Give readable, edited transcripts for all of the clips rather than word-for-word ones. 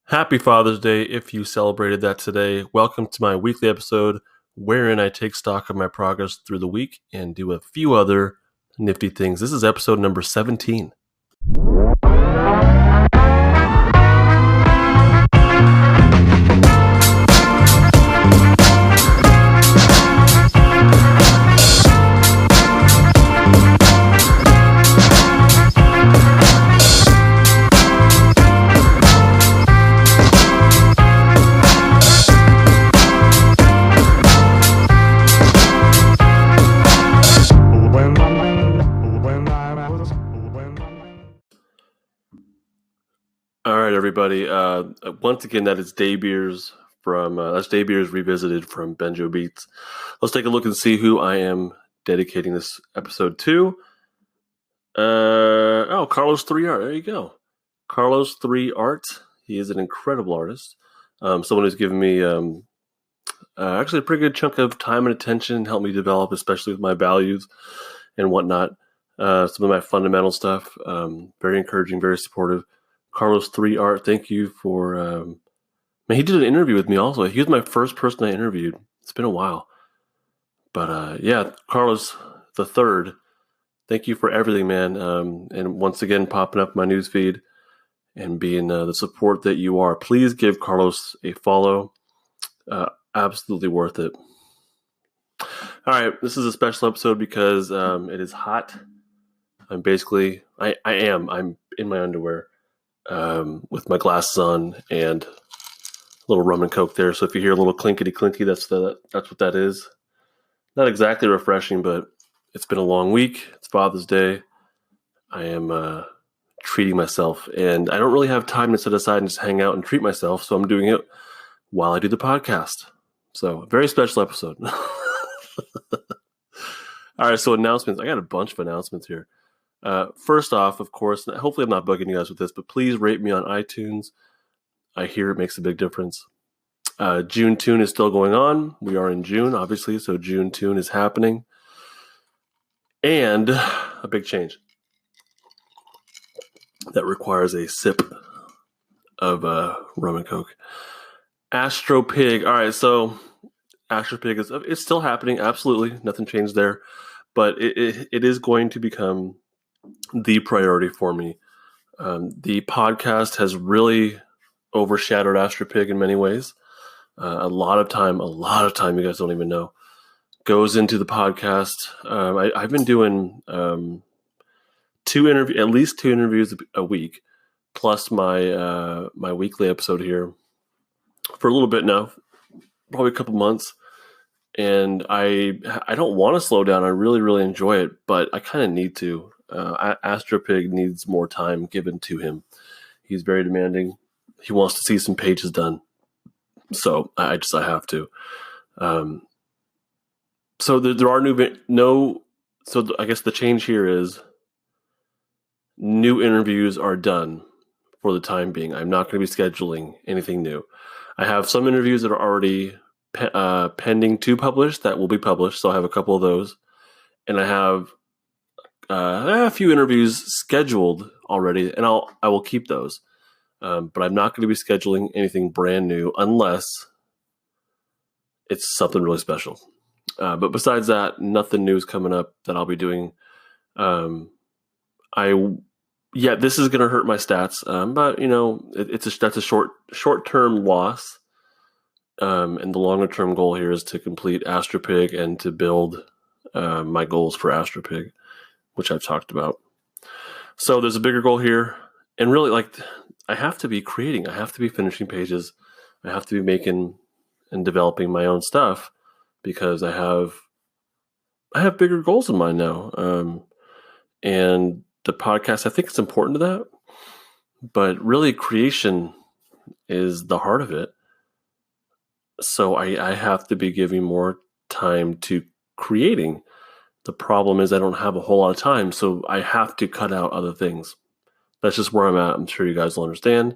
Happy Father's Day if you celebrated that today. Welcome to my weekly episode wherein I take stock of my progress through the week and do a few other nifty things. This is episode number 17. All right, everybody. Once again, that is Day Beers that's Day Beers Revisited from Benjo Beats. Let's take a look and see who I am dedicating this episode to. Carlos 3 Art. There you go. Carlos 3 Art. He is an incredible artist. Someone who's given me actually a pretty good chunk of time and attention, helped me develop, especially with my values and whatnot. Some of my fundamental stuff. Very encouraging, very supportive. Carlos 3 Art, thank you for... he did an interview with me also. He was my first person I interviewed. It's been a while. But Carlos the Third, thank you for everything, man. And once again, popping up my newsfeed and being the support that you are. Please give Carlos a follow. Absolutely worth it. All right, this is a special episode because it is hot. I'm in my underwear. With my glasses on and a little rum and coke there. So if you hear a little clinkety, that's what that is. Not exactly refreshing, but it's been a long week. It's Father's Day. I am treating myself, and I don't really have time to set aside and just hang out and treat myself, so I'm doing it while I do the podcast. So, a very special episode. All right, so announcements. I got a bunch of announcements here. First off, of course, hopefully I'm not bugging you guys with this, but please rate me on iTunes. I hear it makes a big difference. June Tune is still going on. We are in June, obviously, so June Tune is happening. And a big change that requires a sip of rum and coke. Astro Pig. All right, so Astro Pig it's still happening. Absolutely, nothing changed there, but it is going to become the priority for me. The podcast has really overshadowed Astropig in many ways. A lot of time, you guys don't even know, goes into the podcast. I've been doing at least two interviews a week, plus my weekly episode here for a little bit now, probably a couple months. And I don't want to slow down. I really, really enjoy it, but I kind of need to. Astropig needs more time given to him. He's very demanding. He wants to see some pages done. So I have to. So there are so I guess the change here is new interviews are done for the time being. I'm not going to be scheduling anything new. I have some interviews that are already pending to publish that will be published. So I have a couple of those, and I have a few interviews scheduled already, and I will keep those. But I'm not going to be scheduling anything brand new unless it's something really special. But besides that, nothing new is coming up that I'll be doing. This is going to hurt my stats, but that's a short-term loss. And the longer-term goal here is to complete Astropig and to build my goals for Astropig, which I've talked about. So there's a bigger goal here. And really, I have to be creating. I have to be finishing pages. I have to be making and developing my own stuff because I have bigger goals in mind now. And the podcast, I think it's important to that. But really, creation is the heart of it. So I have to be giving more time to creating. The problem is I don't have a whole lot of time, so I have to cut out other things. That's just where I'm at. I'm sure you guys will understand.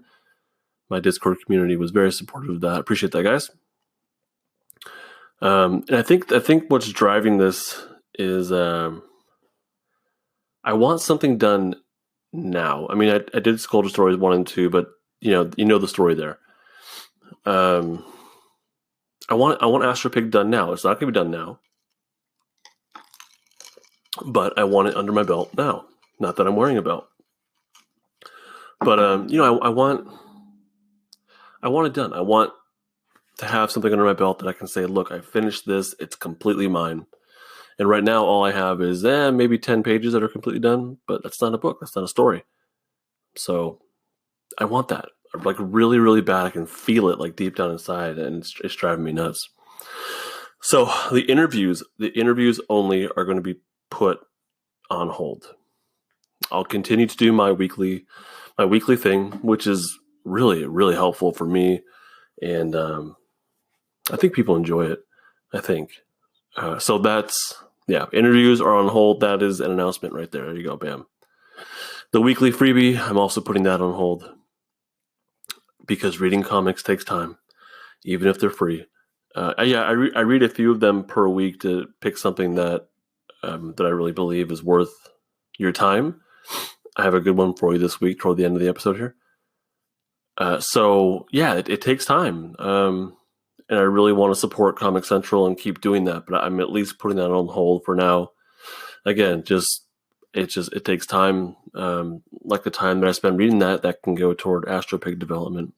My Discord community was very supportive of that. I appreciate that, guys. And I think what's driving this is I want something done now. I mean, I did Sculpture Stories 1 and 2, but you know the story there. I want Astro Pig done now. It's not going to be done now, but I want it under my belt now. Not that I'm wearing a belt, but I want it done. I want to have something under my belt that I can say, look, I finished this. It's completely mine. And right now, all I have is maybe 10 pages that are completely done, but that's not a book. That's not a story. So I want that. Like really, really bad. I can feel it like deep down inside, and it's driving me nuts. So the interviews only are going to be put on hold. I'll continue to do my weekly thing, which is really, really helpful for me. And I think people enjoy it. I think. So interviews are on hold. That is an announcement right there. There you go, bam. The weekly freebie, I'm also putting that on hold because reading comics takes time, even if they're free. I read a few of them per week to pick something that I really believe is worth your time. I have a good one for you this week toward the end of the episode here. It takes time. And I really want to support Comic Central and keep doing that, but I'm at least putting that on hold for now. Again, it takes time. Like the time that I spend reading that can go toward Astro Pig development.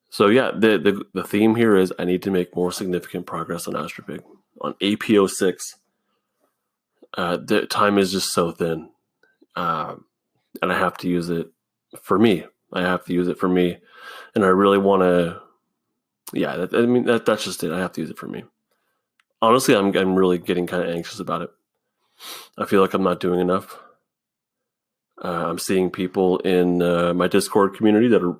So yeah, the theme here is I need to make more significant progress on Astro Pig. On APO6, the time is just so thin. And I have to use it for me. And I really want to. Yeah, that's just it. I have to use it for me. Honestly, I'm really getting kind of anxious about it. I feel like I'm not doing enough. I'm seeing people in my Discord community that are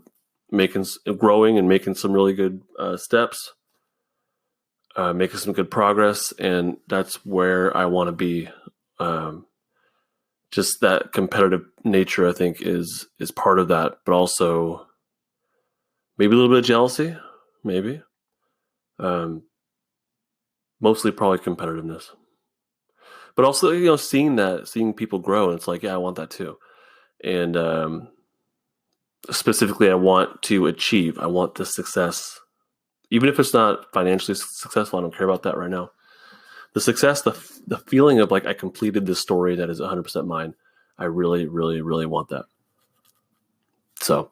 growing and making some really good steps, making some good progress, and that's where I want to be. Just that competitive nature, I think, is part of that, but also maybe a little bit of jealousy, maybe. Mostly probably competitiveness. But also, seeing people grow, and it's like, yeah, I want that too. And specifically, I want the success. Even if it's not financially successful, I don't care about that right now. The success, the feeling of like I completed this story that is 100% mine, I really, really, really want that. So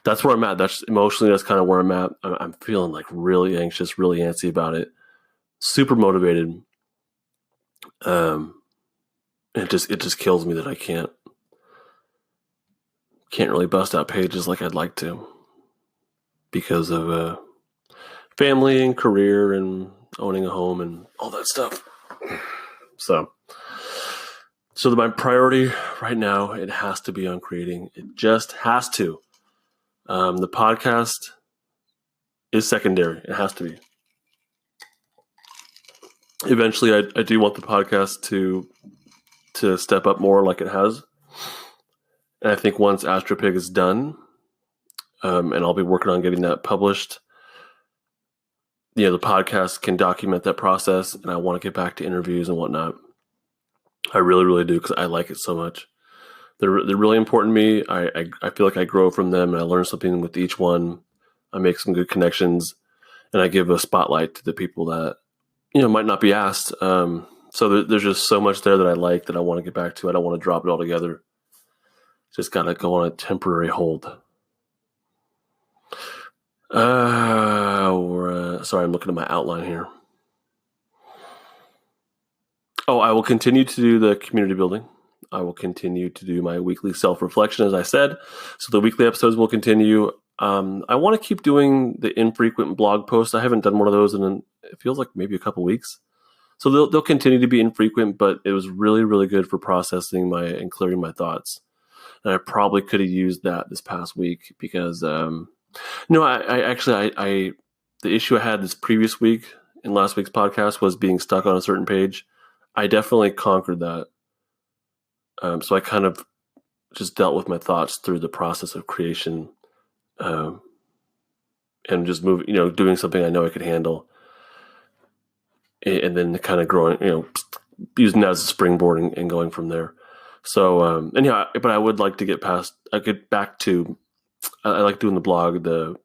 that's where I'm at. That's kind of where I'm at. I'm feeling like really anxious, really antsy about it. Super motivated. It just kills me that I can't really bust out pages like I'd like to because of family and career and owning a home and all that stuff. So my priority right now, it has to be on creating. It just has to. The podcast is secondary. It has to be. Eventually, I do want the podcast to step up more like it has. And I think once Astro Pig is done, and I'll be working on getting that published, the podcast can document that process, and I want to get back to interviews and whatnot. I really, really do, because I like it so much. They're really important to me. I feel like I grow from them, and I learn something with each one. I make some good connections, and I give a spotlight to the people that might not be asked. So there's just so much there that I like that I want to get back to. I don't want to drop it all together. Just gotta go on a temporary hold. Sorry, I'm looking at my outline here. Oh, I will continue to do the community building. I will continue to do my weekly self-reflection, as I said. So the weekly episodes will continue. I want to keep doing the infrequent blog posts. I haven't done one of those in it feels like maybe a couple weeks. So they'll continue to be infrequent, but it was really, really good for processing and clearing my thoughts. And I probably could have used that this past week because, the issue I had this previous week in last week's podcast was being stuck on a certain page. I definitely conquered that. So I kind of just dealt with my thoughts through the process of creation, and just doing something I know I could handle, and then kind of growing, using that as a springboard and going from there. So, but I would like to get back to I like doing the blog, the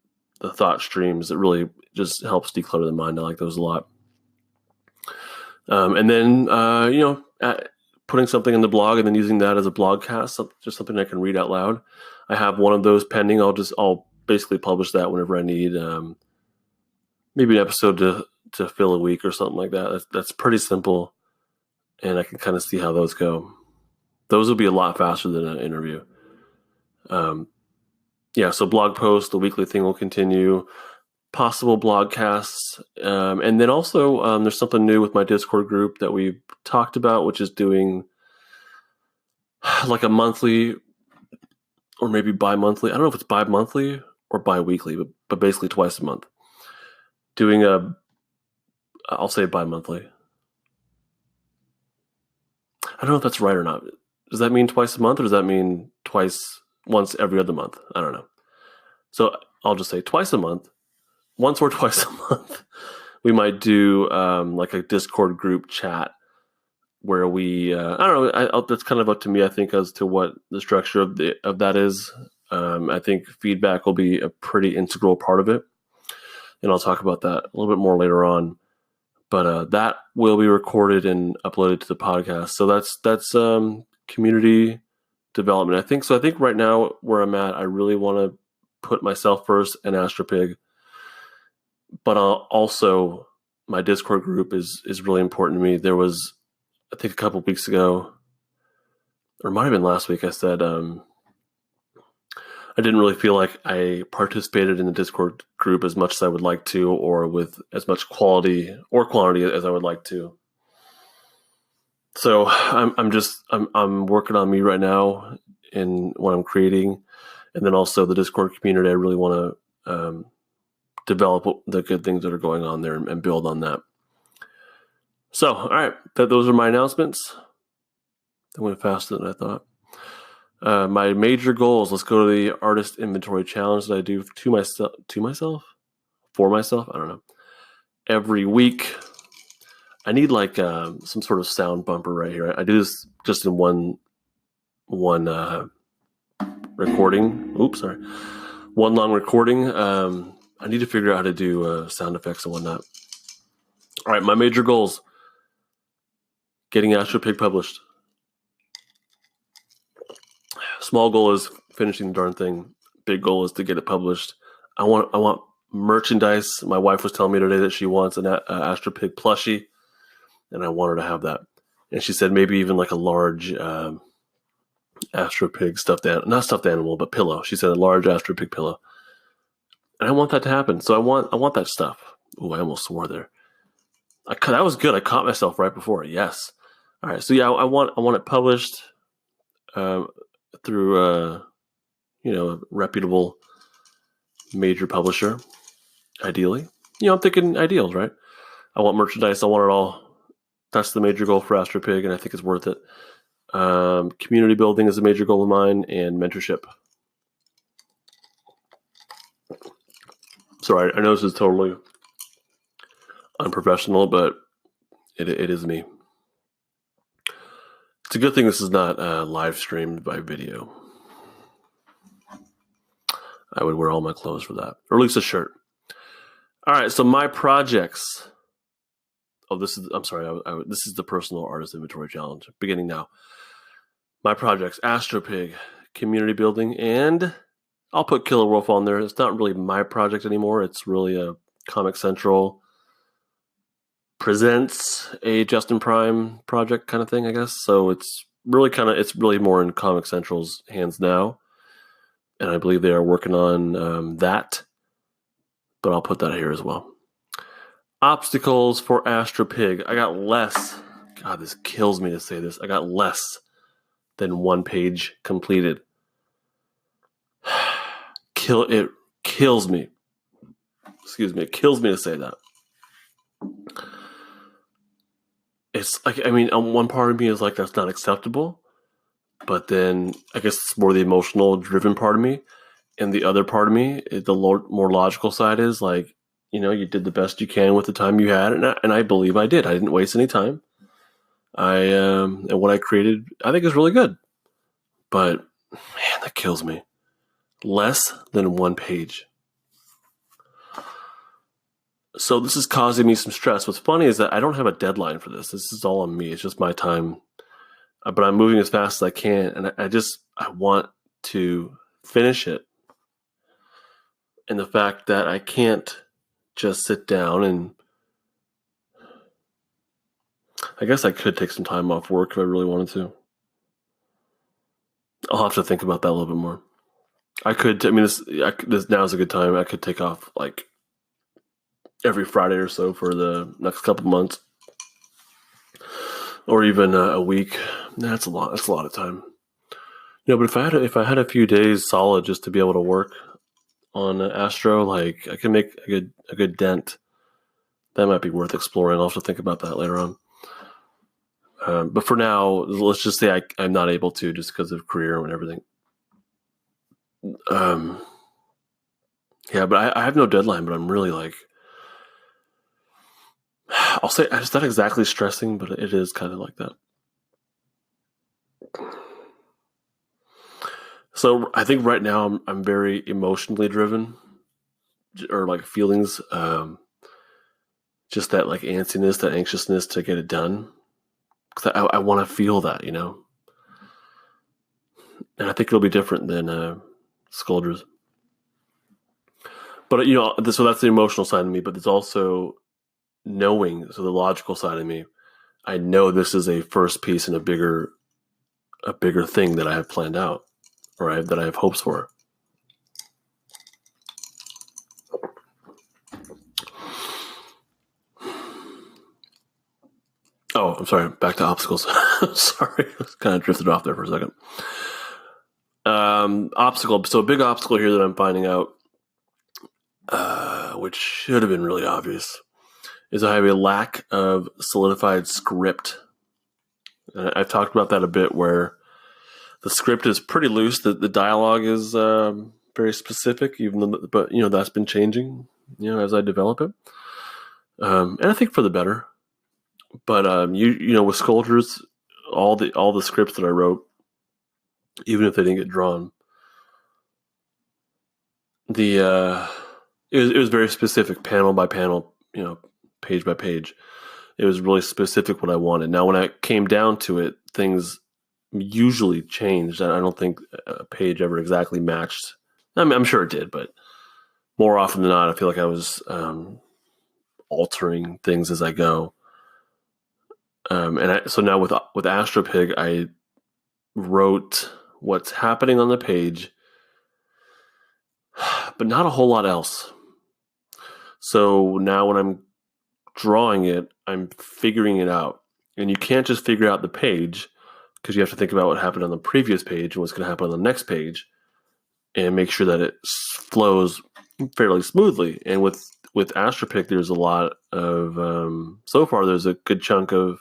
thought streams. It really just helps declutter the mind. I like those a lot. And then putting something in the blog and then using that as a blogcast, just something I can read out loud. I have one of those pending. I'll basically publish that whenever I need. Maybe an episode to fill a week or something like that. That's pretty simple, and I can kind of see how those go. Those will be a lot faster than an interview. So blog post, the weekly thing will continue. Possible blogcasts, and then also there's something new with my Discord group that we talked about, which is doing like a monthly or maybe bi-monthly. I don't know if it's bi-monthly or bi-weekly, but basically twice a month. Doing I'll say bi-monthly. I don't know if that's right or not. Does that mean twice a month, or does that mean once every other month? I don't know. So I'll just say twice a month. Once or twice a month, we might do like a Discord group chat where we, I don't know, that's kind of up to me, I think, as to what the structure of that is. I think feedback will be a pretty integral part of it. And I'll talk about that a little bit more later on. But that will be recorded and uploaded to the podcast. So that's community development. I think right now where I'm at, I really want to put myself first and AstroPig. But also, my Discord group is really important to me. There was, I think, a couple of weeks ago, or it might have been last week, I said I didn't really feel like I participated in the Discord group as much as I would like to, or with as much quality or quantity as I would like to. So I'm working on me right now in what I'm creating, and then also the Discord community. I really want to develop the good things that are going on there and build on that. So, all right, those are my announcements. I went faster than I thought. My major goals. Let's go to the artist inventory challenge that I do for myself. I don't know. Every week, I need like some sort of sound bumper right here. I do this just in one recording. Oops, sorry. One long recording. I need to figure out how to do sound effects and whatnot. All right, my major goals. Getting AstroPig published. Small goal is finishing the darn thing. Big goal is to get it published. I want merchandise. My wife was telling me today that she wants an AstroPig plushie, and I want her to have that. And she said maybe even like a large AstroPig not stuffed animal, but pillow. She said a large AstroPig pillow. And I want that to happen. So I want that stuff. Ooh, I almost swore there. That was good. I caught myself right before. Yes. All right. So yeah, I want it published through a reputable major publisher. Ideally, I'm thinking ideals, right? I want merchandise. I want it all. That's the major goal for AstroPig, and I think it's worth it. Community building is a major goal of mine, and mentorship. Sorry, I know this is totally unprofessional, but it is me. It's a good thing this is not live streamed by video. I would wear all my clothes for that, or at least a shirt. All right, so my projects. Oh, this is the personal artist inventory challenge. Beginning now. My projects: AstroPig, community building, and I'll put Killer Wolf on there. It's not really my project anymore. It's really a Comic Central presents a Justin Prime project kind of thing, I guess. So it's really more in Comic Central's hands now, and I believe they are working on that. But I'll put that here as well. Obstacles for AstroPig. I got less. God, this kills me to say this. I got less than one page completed. It kills me. Excuse me. It kills me to say that. It's like, on one part of me is like, that's not acceptable. But then I guess it's more the emotional driven part of me. And the other part of me, the more logical side is like, you did the best you can with the time you had. And I believe I did. I didn't waste any time. And what I created, I think is really good. But man, that kills me. less than 1 page. So this is causing me some stress. What's funny is that I don't have a deadline for this. This is all on me. It's just my time. But I'm moving as fast as I can, and I want to finish it. And the fact that I can't just sit down and I guess I could take some time off work if I really wanted to. I'll have to think about that a little bit more. I could. This now is a good time. I could take off like every Friday or so for the next couple months, or even a week. That's a lot. That's a lot of time. But if I had a few days solid just to be able to work on Astro, like I can make a good dent. That might be worth exploring. I'll have to think about that later on. But for now, let's just say I'm not able to just because of career and everything. Yeah, but I have no deadline, but I'm really like, I'll say it's not exactly stressing, but it is kind of like that. So I think right now I'm very emotionally driven, or like feelings, just that like antsiness, that anxiousness to get it done. Because I want to feel that, and I think it'll be different than Scolders. But so that's the emotional side of me. But there's also knowing, so the logical side of me. I know this is a first piece in a bigger thing that I have planned out, or that I have hopes for. Oh, I'm sorry. Back to obstacles. Sorry, I kind of drifted off there for a second. Obstacle. So a big obstacle here that I'm finding out, which should have been really obvious, is I have a lack of solidified script. And I've talked about that a bit, where the script is pretty loose. The dialogue is very specific, but that's been changing, as I develop it, and I think for the better. But with Scolders, all the scripts that I wrote, even if they didn't get drawn, it was very specific, panel by panel, page by page. It was really specific what I wanted. Now, when I came down to it, things usually changed. I don't think a page ever exactly matched. I'm sure it did, but more often than not, I feel like I was altering things as I go. So now with Astropig, I wrote what's happening on the page, but not a whole lot else. So now when I'm drawing it, I'm figuring it out. And you can't just figure out the page, because you have to think about what happened on the previous page and what's going to happen on the next page, and make sure that it flows fairly smoothly. And with Astropig, there's a lot of so far there's a good chunk of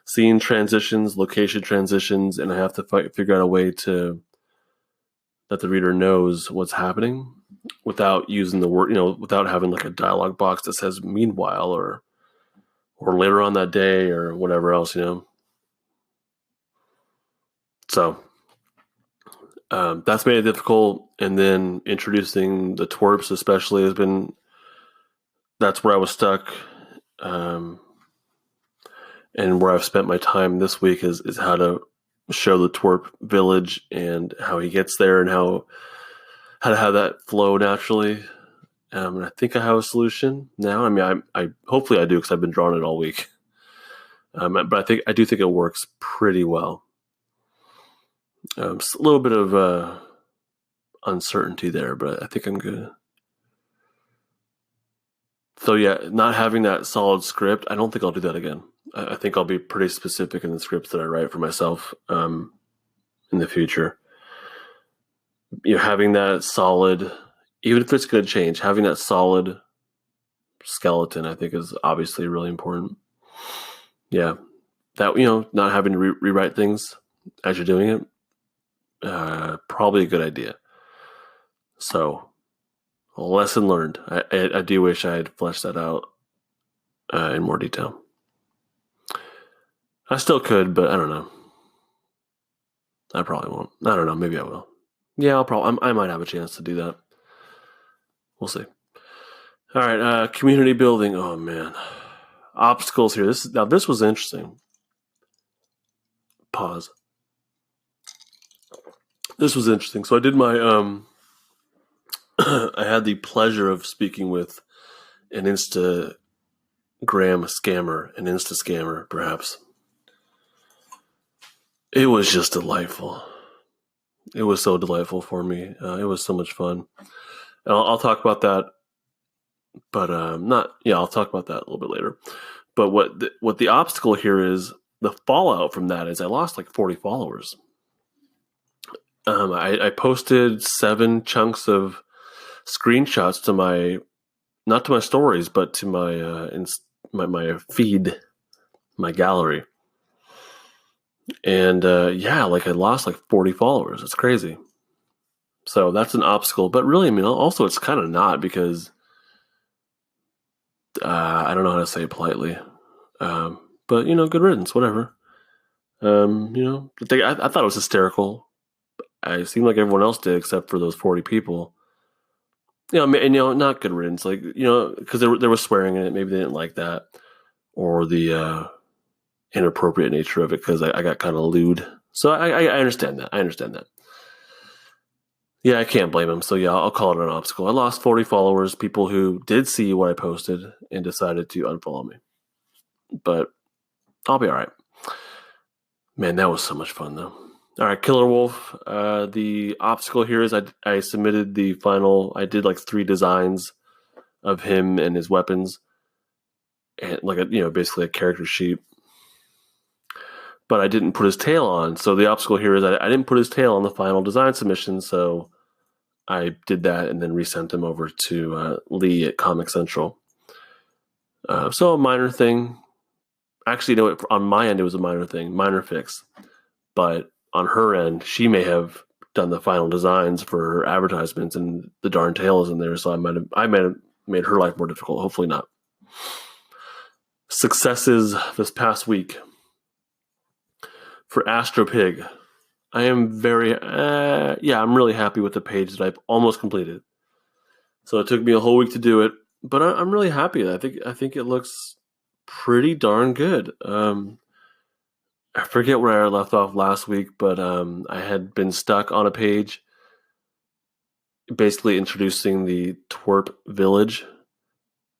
scene transitions, location transitions, and I have to figure out a way to that the reader knows what's happening without using the word, without having like a dialogue box that says "meanwhile" or later on that day or whatever else, So that's made it difficult, and then introducing the twerps especially that's where I was stuck. And where I've spent my time this week is how to show the twerp village and how he gets there and how to have that flow naturally. And I think I have a solution now. I mean, I hopefully I do, because I've been drawing it all week. But I do think it works pretty well. A little bit of uncertainty there, but I think I'm good. So yeah, not having that solid script, I don't think I'll do that again. I think I'll be pretty specific in the scripts that I write for myself in the future. Having that solid, even if it's going to change, having that solid skeleton, I think, is obviously really important. Yeah, that not having to rewrite things as you're doing it, probably a good idea. So, a lesson learned. I do wish I had fleshed that out in more detail. I still could, but I don't know. I probably won't. I don't know. Maybe I will. Yeah, I might have a chance to do that. We'll see. All right, community building. Oh man, obstacles here. This was interesting. Pause. This was interesting. So I did my I had the pleasure of speaking with an Instagram scammer, an Insta scammer, perhaps. It was just delightful. It was so delightful for me. It was so much fun. And I'll talk about that, but not. Yeah, I'll talk about that a little bit later. But what the obstacle here is, the fallout from that is I lost like 40 followers. I posted 7 chunks of screenshots to my, not to my stories, but to my feed, my gallery. And like I lost like 40 followers. It's crazy. So that's an obstacle. But really, I mean, also it's kind of not, because I don't know how to say it politely. But, good riddance, whatever. I thought it was hysterical. I seemed like everyone else did, except for those 40 people. Not good riddance. Like, because there was swearing in it. Maybe they didn't like that, or the inappropriate nature of it, because I got kind of lewd. So I understand that. Yeah, I can't blame him. So yeah, I'll call it an obstacle. I lost 40 followers, people who did see what I posted and decided to unfollow me. But I'll be all right. Man, that was so much fun, though. All right, Killer Wolf. The obstacle here is I submitted the final. I did like 3 designs of him and his weapons, and like basically a character sheet. But I didn't put his tail on. So the obstacle here is I didn't put his tail on the final design submission. So I did that and then resent him over to Lee at Comic Central. So a minor thing. Actually, on my end, it was a minor fix. But on her end, she may have done the final designs for her advertisements, and the darn tail is in there. So I might have made her life more difficult. Hopefully not. Successes this past week for Astro Pig. I am I'm really happy with the page that I've almost completed. So it took me a whole week to do it, but I'm really happy. I think it looks pretty darn good. I forget where I left off last week, but I had been stuck on a page basically introducing the twerp village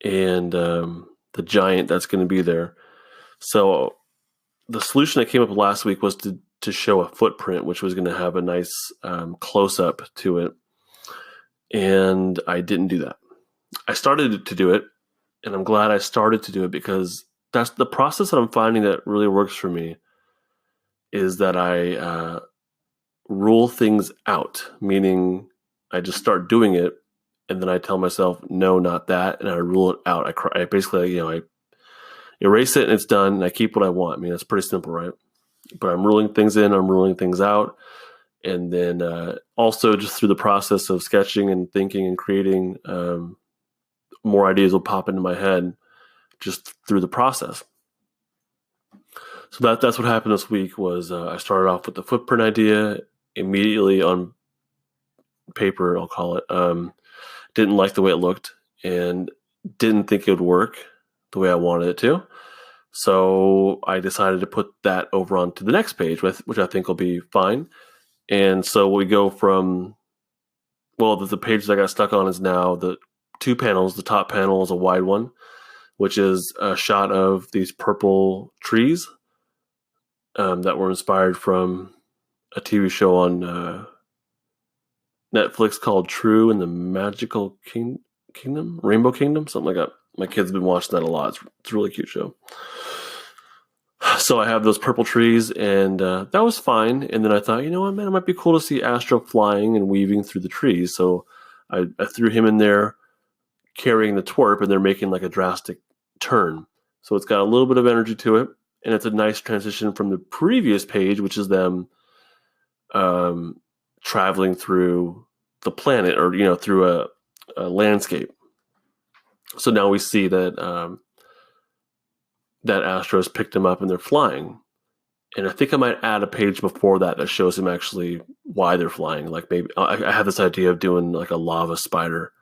and the giant that's going to be there. So the solution I came up with last week was to show a footprint, which was going to have a nice close-up to it. And I didn't do that. I started to do it, and I'm glad I started to do it, because that's the process that I'm finding that really works for me, is that I rule things out, meaning I just start doing it, and then I tell myself, no, not that, and I rule it out. I basically, I erase it, and it's done, and I keep what I want. I mean, it's pretty simple, right? But I'm ruling things in, I'm ruling things out. And then also just through the process of sketching and thinking and creating, more ideas will pop into my head just through the process. So that's what happened this week. Was I started off with the footprint idea immediately on paper, I'll call it. Didn't like the way it looked and didn't think it would work the way I wanted it to. So I decided to put that over onto the next page, which I think will be fine. And so we go from, the page that I got stuck on is now the 2 panels. The top panel is a wide one, which is a shot of these purple trees that were inspired from a TV show on Netflix called True and the Magical Kingdom, Rainbow Kingdom, something like that. My kids have been watching that a lot. It's a really cute show. So I have those purple trees, and that was fine. And then I thought, you know what, man, it might be cool to see Astro flying and weaving through the trees. So I threw him in there carrying the twerp, and they're making like a drastic turn. So it's got a little bit of energy to it, and it's a nice transition from the previous page, which is them traveling through the planet, or through a landscape. So now we see that that Astros picked them up and they're flying. And I think I might add a page before that shows him actually why they're flying. Like maybe I have this idea of doing like a lava spider,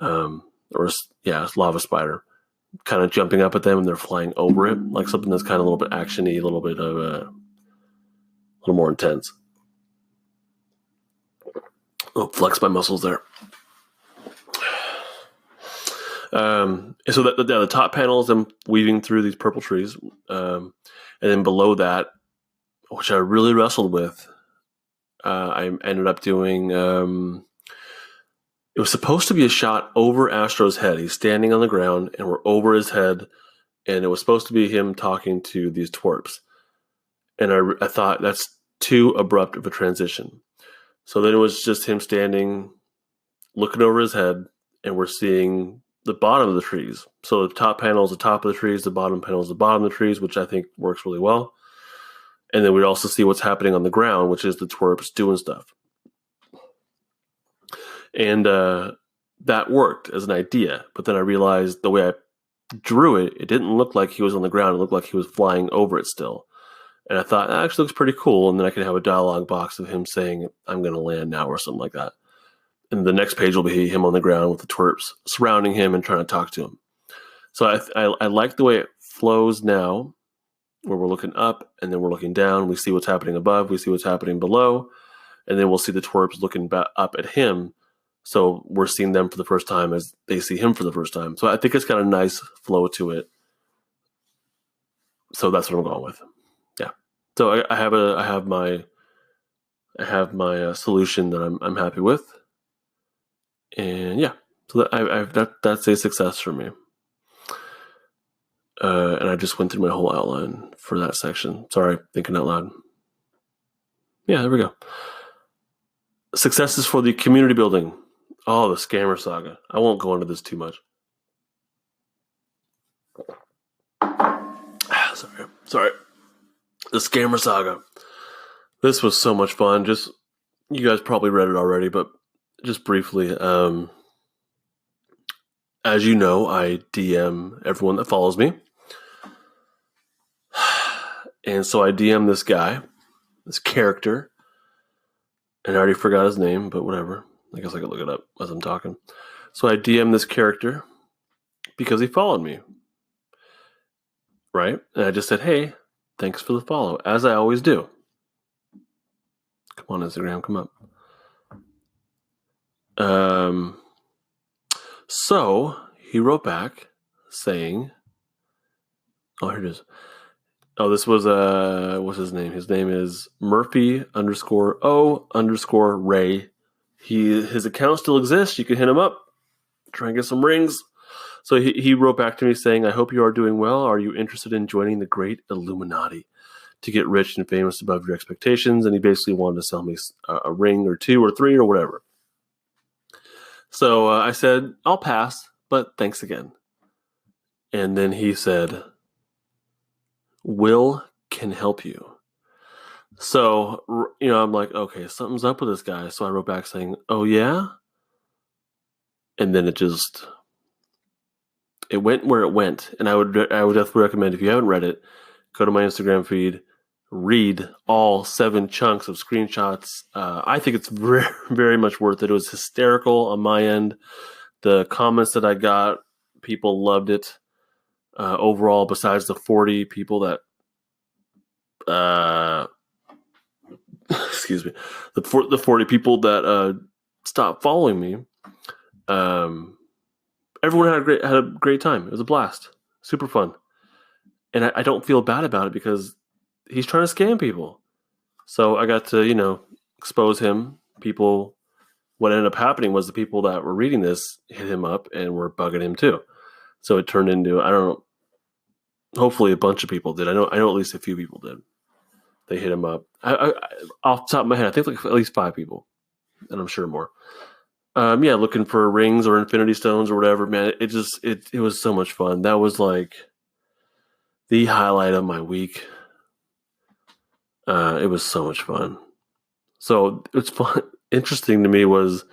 lava spider, kind of jumping up at them and they're flying over it, like something that's kind of a little bit actiony, a little bit of a little more intense. Oh, flex my muscles there. So the top panel is them weaving through these purple trees, and then below that, which I really wrestled with, I ended up doing. It was supposed to be a shot over Astro's head. He's standing on the ground, and we're over his head, and it was supposed to be him talking to these twerps. And I thought that's too abrupt of a transition. So then it was just him standing, looking over his head, and we're seeing the bottom of the trees. So the top panel is the top of the trees, the bottom panel is the bottom of the trees, which I think works really well. And then we also see what's happening on the ground, which is the twerps doing stuff. And that worked as an idea. But then I realized the way I drew it, it didn't look like he was on the ground. It looked like he was flying over it still. And I thought, that actually looks pretty cool. And then I could have a dialogue box of him saying, I'm going to land now or something like that. And the next page will be him on the ground with the twerps surrounding him and trying to talk to him. So I like the way it flows now, where we're looking up and then we're looking down. We see what's happening above. We see what's happening below. And then we'll see the twerps looking up at him. So we're seeing them for the first time as they see him for the first time. So I think it's got a nice flow to it. So that's what I'm going with. Yeah. So I have my solution that I'm happy with. And yeah, so that's a success for me. And I just went through my whole outline for that section. Sorry, thinking out loud. Yeah, there we go. Successes for the community building. Oh, the scammer saga. I won't go into this too much. Sorry. The scammer saga. This was so much fun. Just, you guys probably read it already, but just briefly, as you know, I DM everyone that follows me. And so I DM this guy, this character, and I already forgot his name, but whatever. I guess I could look it up as I'm talking. So I DM this character because he followed me. Right? And I just said, hey, thanks for the follow, as I always do. Come on, Instagram, come up. So he wrote back saying, oh, here it is. Oh, this was, what's his name? His name is Murphy_O_Ray. His account still exists. You can hit him up. Try and get some rings. So he wrote back to me saying, I hope you are doing well. Are you interested in joining the great Illuminati to get rich and famous above your expectations? And he basically wanted to sell me a ring or two or three or whatever. So I said, I'll pass, but thanks again. And then he said, Will can help you. So, I'm like, okay, something's up with this guy. So I wrote back saying, oh, yeah? And then it went where it went. And I would definitely recommend, if you haven't read it, go to my Instagram feed, read all 7 chunks of screenshots. I think it's very, very much worth it. It was hysterical on my end. The comments that I got, people loved it. Overall, besides the 40 people that, excuse me, the 40 people that stopped following me, everyone had a great time. It was a blast, super fun, and I don't feel bad about it because he's trying to scam people. So I got to expose him. People, what ended up happening was the people that were reading this hit him up and were bugging him too. So it turned into, I don't know, hopefully a bunch of people did. I know at least a few people did. They hit him up. I off the top of my head, I think like at least 5 people, and I'm sure more. Looking for rings or infinity stones or whatever, man. It was so much fun. That was like the highlight of my week. It was so much fun. So it's fun. Interesting to me was,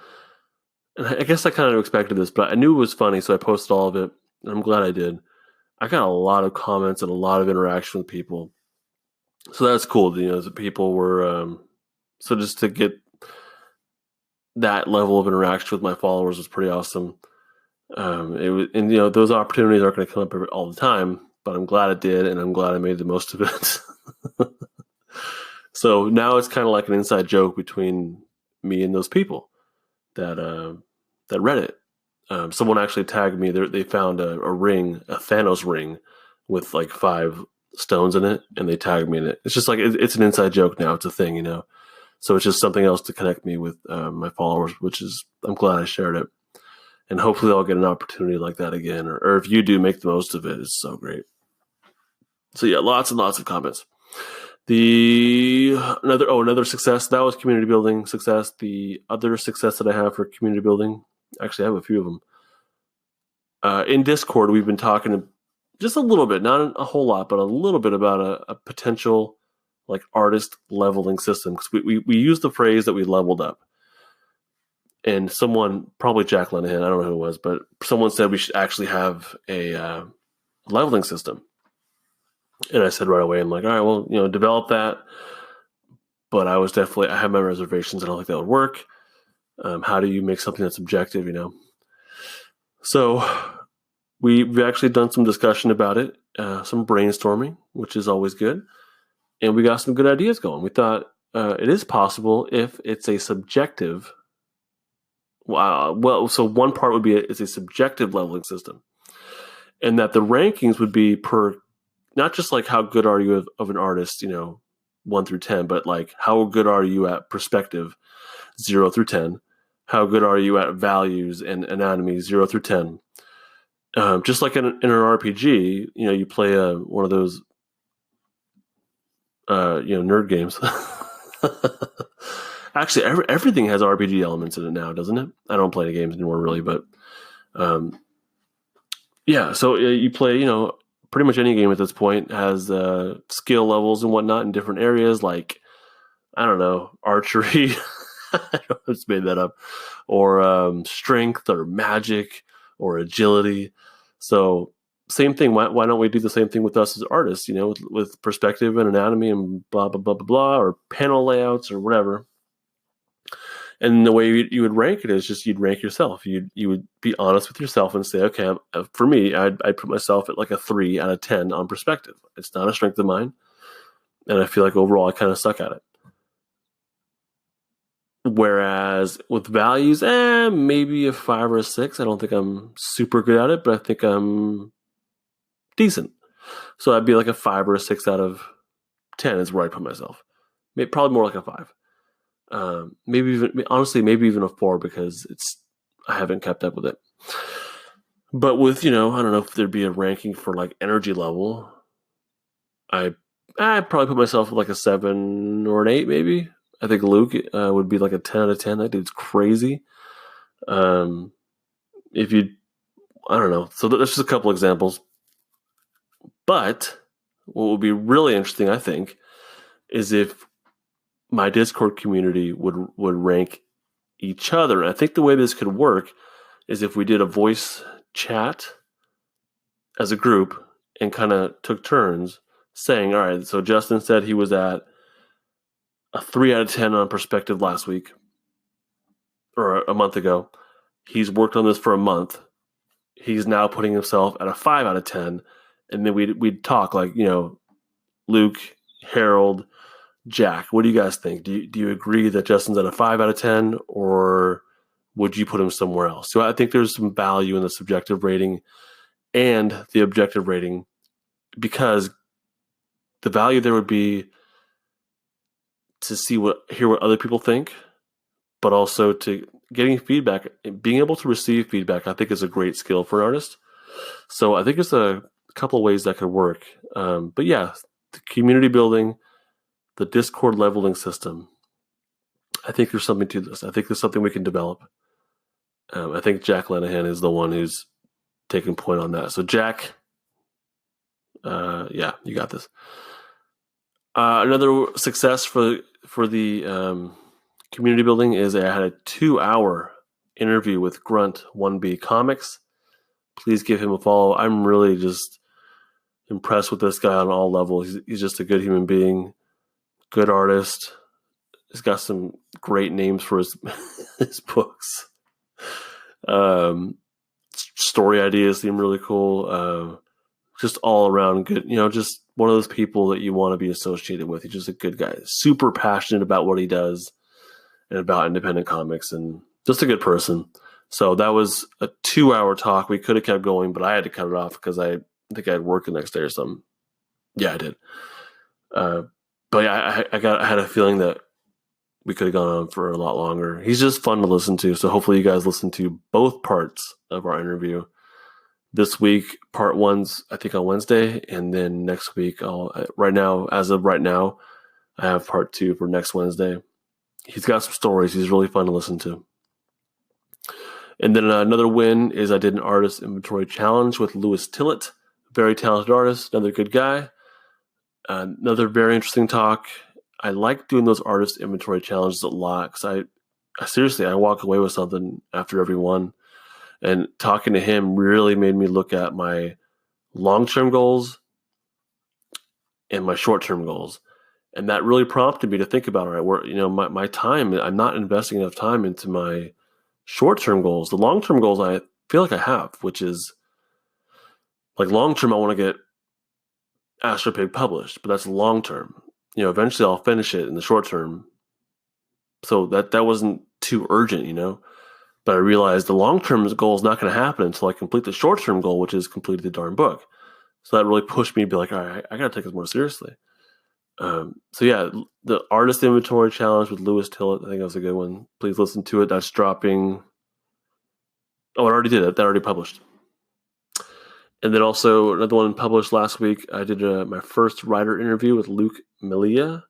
and I guess I kind of expected this, but I knew it was funny, so I posted all of it, and I'm glad I did. I got a lot of comments and a lot of interaction with people. So that's cool. The people were so just to get that level of interaction with my followers was pretty awesome. It was, and those opportunities aren't going to come up all the time, but I'm glad it did, and I'm glad I made the most of it. So now it's kind of like an inside joke between me and those people that read it. Someone actually tagged me. They found a ring, a Thanos ring, with like 5 stones in it, and they tagged me in it. It's just like it's an inside joke now. It's a thing, So it's just something else to connect me with my followers, which is I'm glad I shared it, and hopefully I'll get an opportunity like that again. Or if you do, make the most of it. It's so great. So yeah, lots and lots of comments. Another success, that was community building success. The other success that I have for community building, actually I have a few of them. In Discord, we've been talking just a little bit, not a whole lot, but a little bit about a potential like artist leveling system, because we use the phrase that we leveled up. And someone, probably Jack Lenahan, I don't know who it was, but someone said we should actually have a leveling system. And I said right away, I'm like, all right, well, develop that. But I have my reservations. I don't think that would work. How do you make something that's objective, So we've actually done some discussion about it, some brainstorming, which is always good. And we got some good ideas going. We thought it is possible if it's a subjective. So one part would be it's a subjective leveling system. And that the rankings would be per, not just like how good are you of an artist, 1 through 10, but like how good are you at perspective, 0 through 10? How good are you at values and anatomy, 0 through 10? Just like in an RPG, you play one of those, nerd games. Actually, everything has RPG elements in it now, doesn't it? I don't play the games anymore, really, but yeah. So you play, pretty much any game at this point has skill levels and whatnot in different areas, like, I don't know, archery. I just made that up, or strength, or magic, or agility. So same thing. Why don't we do the same thing with us as artists? With perspective and anatomy and blah blah blah blah blah, or panel layouts or whatever. And the way you would rank it is just you'd rank yourself. You would be honest with yourself and say, okay, for me, I'd put myself at like a 3 out of 10 on perspective. It's not a strength of mine, and I feel like overall I kind of suck at it. Whereas with values, maybe a 5 or a 6. I don't think I'm super good at it, but I think I'm decent. So I'd be like a 5 or a 6 out of 10 is where I put myself. Probably more like a 5. Maybe even a 4, because I haven't kept up with it. But with, I don't know if there'd be a ranking for like energy level. I'd probably put myself at like a 7 or an 8, maybe. I think Luke would be like a 10 out of 10. That dude's crazy. I don't know. So that's just a couple examples. But what would be really interesting, I think, is if my Discord community would rank each other. And I think the way this could work is if we did a voice chat as a group and kind of took turns saying, all right, so Justin said he was at a 3 out of 10 on perspective last week or a month ago. He's worked on this for a month. He's now putting himself at a 5 out of 10. And then we'd talk like, Luke, Harold, Jack, what do you guys think? Do you agree that Justin's at a 5 out of 10, or would you put him somewhere else? So I think there's some value in the subjective rating and the objective rating, because the value there would be to hear what other people think, but also to getting feedback, being able to receive feedback. I think is a great skill for an artist. So I think there's a couple of ways that could work. But yeah, the community building, the Discord leveling system, I think there's something to this. I think there's something we can develop. I think Jack Lenahan is the one who's taking point on that. So Jack, yeah, you got this. Another success for the community building is I had a 2-hour interview with Grunt 1B Comics. Please give him a follow. I'm really just impressed with this guy on all levels. He's just a good human being. good artist. He's got some great names for his his books. Story ideas seem really cool. Just all around good, just one of those people that you want to be associated with. He's just a good guy, super passionate about what he does and about independent comics, and just a good person. So that was a 2-hour talk. We could have kept going, but I had to cut it off because I think I had work the next day or something. Yeah, I did. But yeah, I had a feeling that we could have gone on for a lot longer. He's just fun to listen to. So hopefully you guys listen to both parts of our interview. This week, part one's, I think, on Wednesday. And then next week, as of right now, I have part two for next Wednesday. He's got some stories. He's really fun to listen to. And then another win is I did an artist inventory challenge with Lewis Tillett. Very talented artist, another good guy. Another very interesting talk. I like doing those artist inventory challenges a lot because I walk away with something after every one. And talking to him really made me look at my long-term goals and my short-term goals. And that really prompted me to think about, all right, my time, I'm not investing enough time into my short-term goals. The long-term goals I feel like I have, which is like long-term, I want to get Astropig published, but that's long-term. Eventually I'll finish it in the short term. So that wasn't too urgent, But I realized the long-term goal is not going to happen until I complete the short-term goal, which is complete the darn book. So that really pushed me to be like, all right, I got to take this more seriously. So yeah, the artist inventory challenge with Lewis Tillett, I think that was a good one. Please listen to it. That's dropping. Oh, I already did it. That already published. And then also another one published last week. I did my first writer interview with Luke Melia.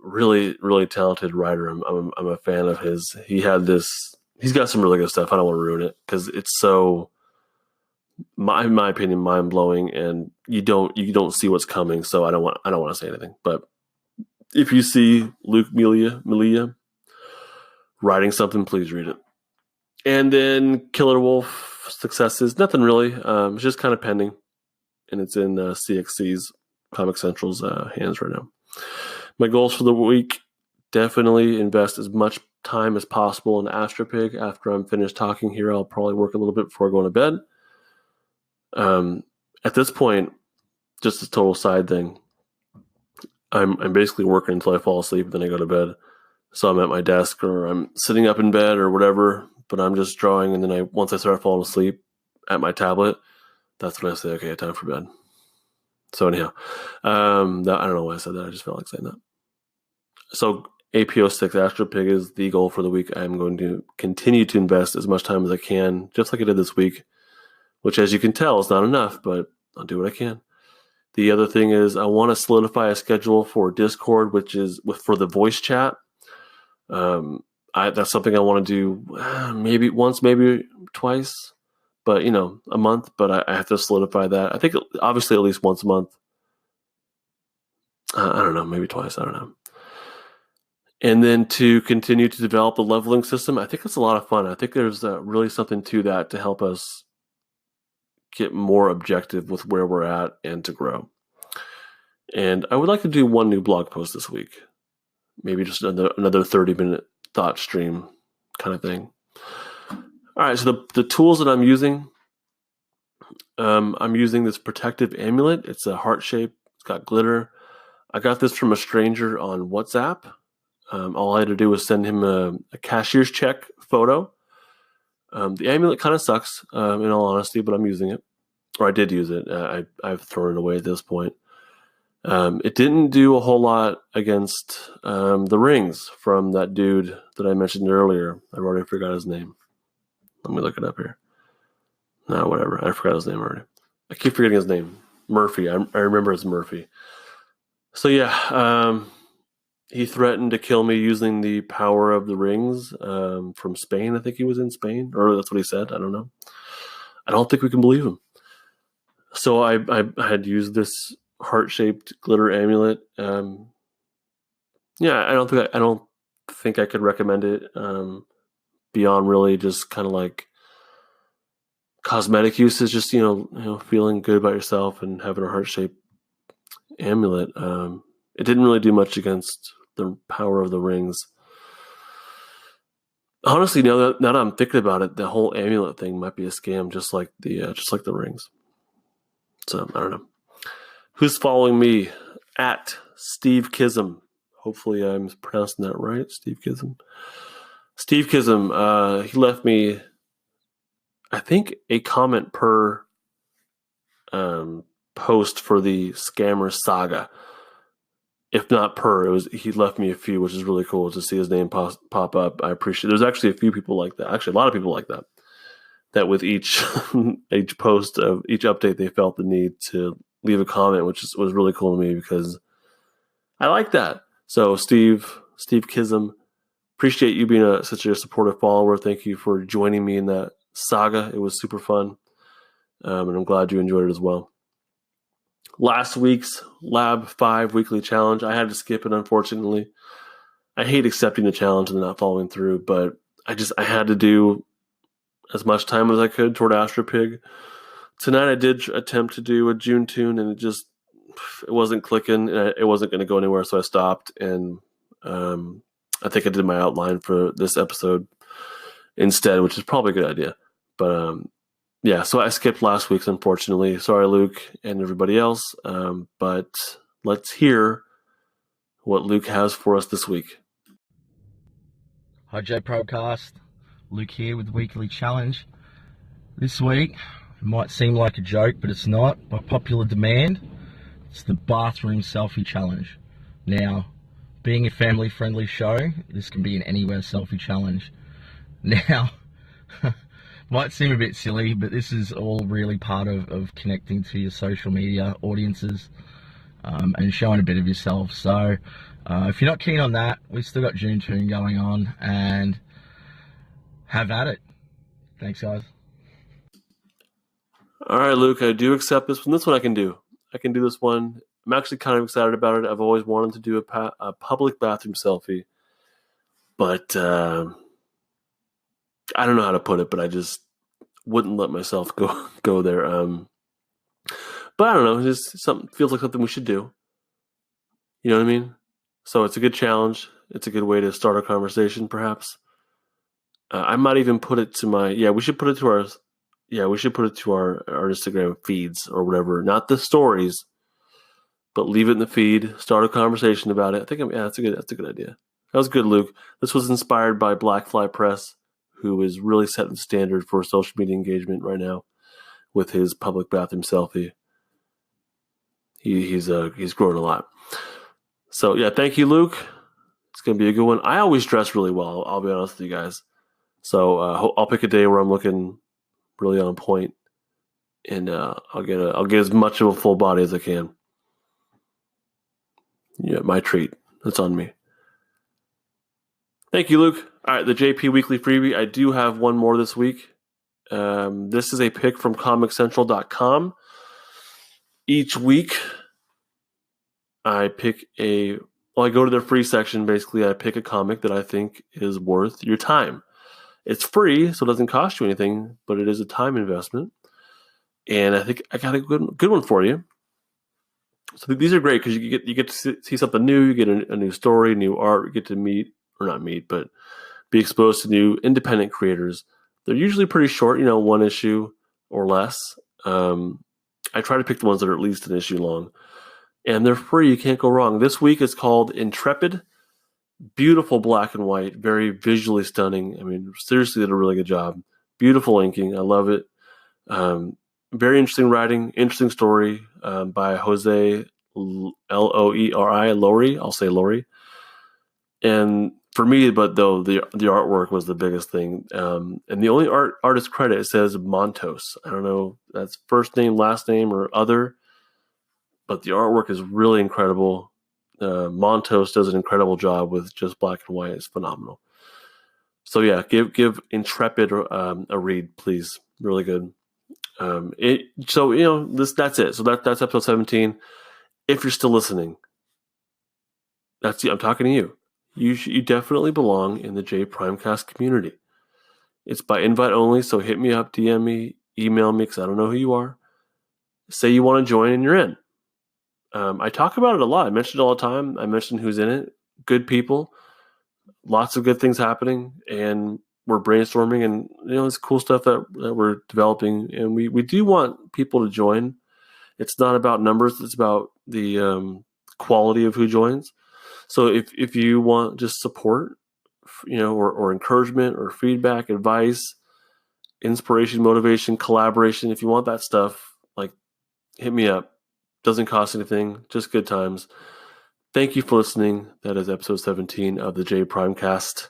Really, really talented writer. I'm a fan of his. He's got some really good stuff. I don't want to ruin it because it's so, in my opinion, mind blowing, and you don't see what's coming. So I don't want to say anything. But if you see Luke Melia writing something, please read it. And then Killer Wolf Successes, nothing really. It's just kind of pending, and it's in CXC's Comic Central's hands right now. My goals for the week: definitely invest as much time as possible in Astropig. After I'm finished talking here, I'll probably work a little bit before going to bed. At this point, just a total side thing. I'm basically working until I fall asleep, and then I go to bed. So I'm at my desk or I'm sitting up in bed or whatever, but I'm just drawing. And then once I start falling asleep at my tablet, that's when I say, okay, time for bed. So anyhow, I don't know why I said that. I just felt like saying that. So APO6 Astropig is the goal for the week. I'm going to continue to invest as much time as I can, just like I did this week, which, as you can tell, is not enough, but I'll do what I can. The other thing is I want to solidify a schedule for Discord, which is for the voice chat. That's something I want to do maybe once, maybe twice, but a month. But I have to solidify that. I think obviously at least once a month. I don't know, maybe twice. I don't know. And then to continue to develop the leveling system, I think it's a lot of fun. I think there's really something to that to help us get more objective with where we're at and to grow. And I would like to do one new blog post this week. Maybe just another 30-minute thought stream kind of thing. All right, so the tools that I'm using this protective amulet. It's a heart shape. It's got glitter. I got this from a stranger on WhatsApp. All I had to do was send him a cashier's check photo. The amulet kind of sucks, in all honesty, but I'm using it. Or I did use it. I've thrown it away at this point. It didn't do a whole lot against the rings from that dude that I mentioned earlier. I've already forgot his name. Let me look it up here. No, whatever. I forgot his name already. I keep forgetting his name. Murphy. I remember it's Murphy. So yeah, he threatened to kill me using the power of the rings from Spain. I think he was in Spain, or that's what he said. I don't know. I don't think we can believe him. So I had used this heart-shaped glitter amulet. Yeah, I don't think I could recommend it beyond really just kind of like cosmetic uses. Just feeling good about yourself and having a heart shape. amulet. It didn't really do much against the power of the rings. Honestly, now that I'm thinking about it, the whole amulet thing might be a scam, just like the rings. So I don't know. Who's following me? At Steve Kism. Hopefully, I'm pronouncing that right. Steve Kism. Steve Kism. He left me, I think, a comment per post for the Scammer Saga. If not per, he left me a few, which is really cool to see his name pop up. I appreciate it. There's actually a few people like that. Actually, a lot of people like that. That with each post of each update, they felt the need to leave a comment, which was really cool to me because I like that. So Steve Kism, appreciate you being such a supportive follower. Thank you for joining me in that saga. It was super fun, and I'm glad you enjoyed it as well. Last week's Lab 5 weekly challenge, I had to skip it, unfortunately. I hate accepting the challenge and not following through, but I had to do as much time as I could toward AstroPig. Tonight I did attempt to do a June tune, and it wasn't clicking, and it wasn't going to go anywhere, so I stopped, and I think I did my outline for this episode instead, which is probably a good idea. But yeah, so I skipped last week's, unfortunately. Sorry, Luke and everybody else. But let's hear what Luke has for us this week. Hi, Jprimecast. Luke here with the weekly challenge. This week, it might seem like a joke, but it's not. By popular demand, it's the bathroom selfie challenge. Now, being a family-friendly show, this can be an anywhere selfie challenge. Now, might seem a bit silly, but this is all really part of connecting to your social media audiences and showing a bit of yourself. So if you're not keen on that, we've still got June Tune going on, and have at it. Thanks, guys. All right, Luke, I do accept this one. This one I can do. I can do this one. I'm actually kind of excited about it. I've always wanted to do a public bathroom selfie, but I don't know how to put it, but I just wouldn't let myself go there. But I don't know. It just feels like something we should do. You know what I mean? So it's a good challenge. It's a good way to start a conversation, perhaps. I might even put it to we should put it to our Instagram feeds or whatever. Not the stories, but leave it in the feed. Start a conversation about it. I think that's a good idea. That was good, Luke. This was inspired by Blackfly Press, who is really setting the standard for social media engagement right now with his public bathroom selfie. He's growing a lot. So yeah, thank you, Luke. It's gonna be a good one. I always dress really well. I'll be honest with you guys. So I'll pick a day where I'm looking really on point, and I'll get as much of a full body as I can. Yeah, my treat. That's on me. Thank you, Luke. All right, the JP Weekly Freebie. I do have one more this week. This is a pick from ComicCentral.com. Each week, I go to their free section. Basically, I pick a comic that I think is worth your time. It's free, so it doesn't cost you anything, but it is a time investment. And I think I got a good one for you. So these are great because you get to see something new. You get a new story, new art. You get to but be exposed to new independent creators. They're usually pretty short, one issue or less. I try to pick the ones that are at least an issue long. And they're free. You can't go wrong. This week it's called Intrepid. Beautiful black and white, very visually stunning. I mean, seriously did a really good job. Beautiful inking. I love it. Very interesting writing, interesting story by Jose Lori. I'll say Lori. And for me, but though the artwork was the biggest thing. And the only artist credit, it says Montos. I don't know if that's first name, last name, or other. But the artwork is really incredible. Montos does an incredible job with just black and white. It's phenomenal. So yeah, give Intrepid a read, please. Really good. That's it. So that's episode 17. If you're still listening, I'm talking to you. You definitely belong in the Jprimecast community. It's by invite only, so hit me up, DM me, email me, because I don't know who you are. Say you want to join and you're in. I talk about it a lot. I mention it all the time. I mention who's in it. Good people, lots of good things happening, and we're brainstorming, and it's cool stuff that we're developing. And we do want people to join. It's not about numbers; it's about the quality of who joins. So if you want just support, or encouragement, or feedback, advice, inspiration, motivation, collaboration, if you want that stuff, like, hit me up. Doesn't cost anything, just good times. Thank you for listening. That is episode 17 of the Jprimecast.